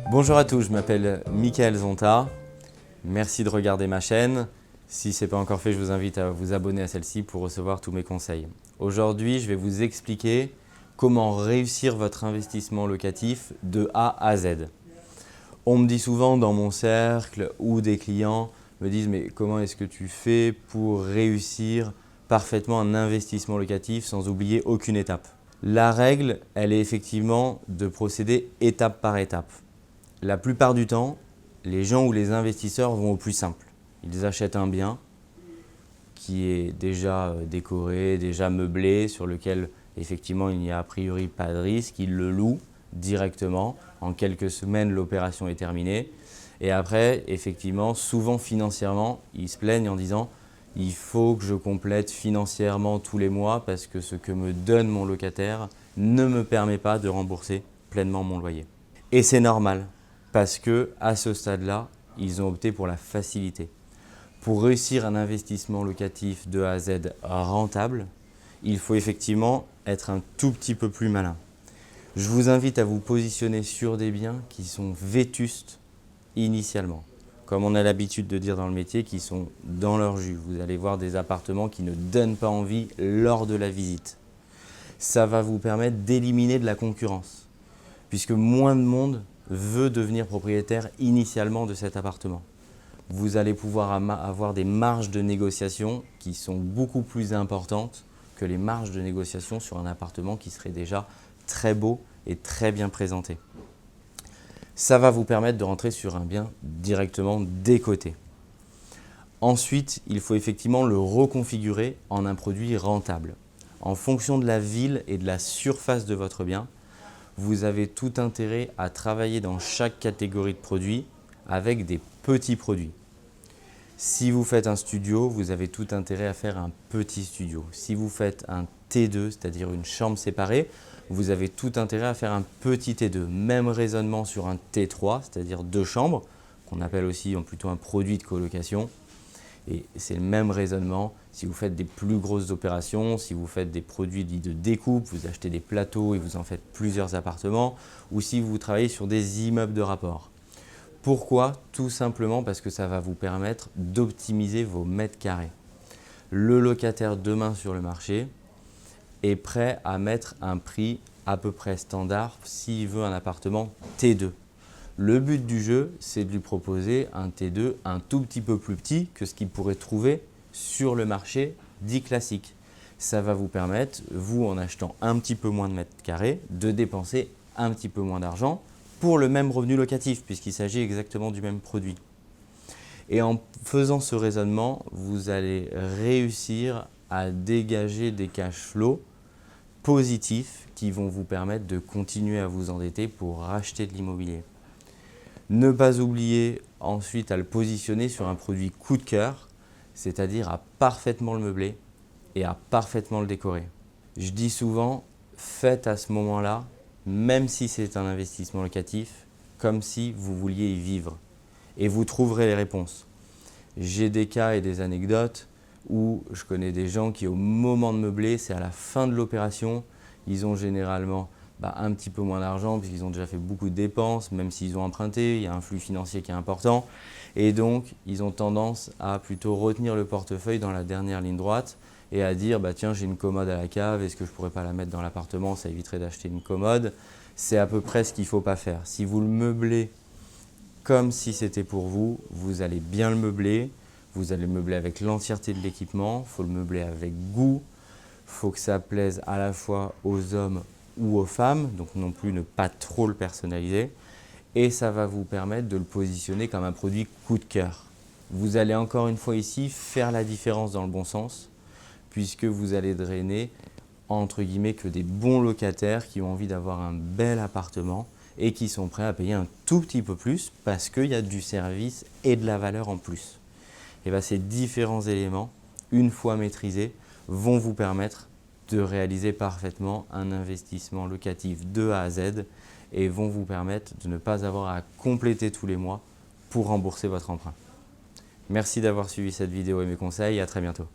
Bonjour à tous, je m'appelle Mickaël Zonta. Merci de regarder ma chaîne. Si ce n'est pas encore fait, je vous invite à vous abonner à celle-ci pour recevoir tous mes conseils. Aujourd'hui, je vais vous expliquer comment réussir votre investissement locatif de A à Z. On me dit souvent dans mon cercle ou des clients me disent « mais comment est-ce que tu fais pour réussir parfaitement un investissement locatif sans oublier aucune étape ?» La règle, elle est effectivement de procéder étape par étape. La plupart du temps, les gens ou les investisseurs vont au plus simple. Ils achètent un bien qui est déjà décoré, déjà meublé, sur lequel effectivement il n'y a a priori pas de risque. Ils le louent directement. En quelques semaines, l'opération est terminée. Et après, effectivement, souvent financièrement, ils se plaignent en disant « il faut que je complète financièrement tous les mois parce que ce que me donne mon locataire ne me permet pas de rembourser pleinement mon loyer ». Et c'est normal. Parce qu'à ce stade-là, ils ont opté pour la facilité. Pour réussir un investissement locatif de A à Z rentable, il faut effectivement être un tout petit peu plus malin. Je vous invite à vous positionner sur des biens qui sont vétustes initialement. Comme on a l'habitude de dire dans le métier, qui sont dans leur jus. Vous allez voir des appartements qui ne donnent pas envie lors de la visite. Ça va vous permettre d'éliminer de la concurrence, puisque moins de monde veut devenir propriétaire initialement de cet appartement. Vous allez pouvoir avoir des marges de négociation qui sont beaucoup plus importantes que les marges de négociation sur un appartement qui serait déjà très beau et très bien présenté. Ça va vous permettre de rentrer sur un bien directement décoté. Ensuite, il faut effectivement le reconfigurer en un produit rentable. En fonction de la ville et de la surface de votre bien, vous avez tout intérêt à travailler dans chaque catégorie de produits avec des petits produits. Si vous faites un studio, vous avez tout intérêt à faire un petit studio. Si vous faites un T2, c'est-à-dire une chambre séparée, vous avez tout intérêt à faire un petit T2. Même raisonnement sur un T3, c'est-à-dire deux chambres, qu'on appelle aussi plutôt un produit de colocation. Et c'est le même raisonnement si vous faites des plus grosses opérations, si vous faites des produits dits de découpe, vous achetez des plateaux et vous en faites plusieurs appartements, ou si vous travaillez sur des immeubles de rapport. Pourquoi? Tout simplement parce que ça va vous permettre d'optimiser vos mètres carrés. Le locataire demain sur le marché est prêt à mettre un prix à peu près standard s'il veut un appartement T2. Le but du jeu, c'est de lui proposer un T2 un tout petit peu plus petit que ce qu'il pourrait trouver sur le marché dit classique. Ça va vous permettre, vous en achetant un petit peu moins de mètres carrés, de dépenser un petit peu moins d'argent pour le même revenu locatif puisqu'il s'agit exactement du même produit. Et en faisant ce raisonnement, vous allez réussir à dégager des cash flows positifs qui vont vous permettre de continuer à vous endetter pour racheter de l'immobilier. Ne pas oublier ensuite à le positionner sur un produit coup de cœur, c'est-à-dire à parfaitement le meubler et à parfaitement le décorer. Je dis souvent, faites à ce moment-là, même si c'est un investissement locatif, comme si vous vouliez y vivre. Et vous trouverez les réponses. J'ai des cas et des anecdotes où je connais des gens qui, au moment de meubler, c'est à la fin de l'opération, ils ont généralement un petit peu moins d'argent puisqu'ils ont déjà fait beaucoup de dépenses, même s'ils ont emprunté, il y a un flux financier qui est important. Et donc, ils ont tendance à plutôt retenir le portefeuille dans la dernière ligne droite et à dire « tiens, j'ai une commode à la cave, est-ce que je ne pourrais pas la mettre dans l'appartement? Ça éviterait d'acheter une commode. » C'est à peu près ce qu'il ne faut pas faire. Si vous le meublez comme si c'était pour vous, vous allez bien le meubler. Vous allez le meubler avec l'entièreté de l'équipement. Il faut le meubler avec goût. Il faut que ça plaise à la fois aux hommes ou aux femmes, donc non plus ne pas trop le personnaliser. Et ça va vous permettre de le positionner comme un produit coup de cœur. Vous allez encore une fois ici faire la différence dans le bon sens, puisque vous allez drainer entre guillemets que des bons locataires qui ont envie d'avoir un bel appartement et qui sont prêts à payer un tout petit peu plus parce qu'il y a du service et de la valeur en plus. Et ces différents éléments, une fois maîtrisés, vont vous permettre de réaliser parfaitement un investissement locatif de A à Z et vont vous permettre de ne pas avoir à compléter tous les mois pour rembourser votre emprunt. Merci d'avoir suivi cette vidéo et mes conseils et à très bientôt.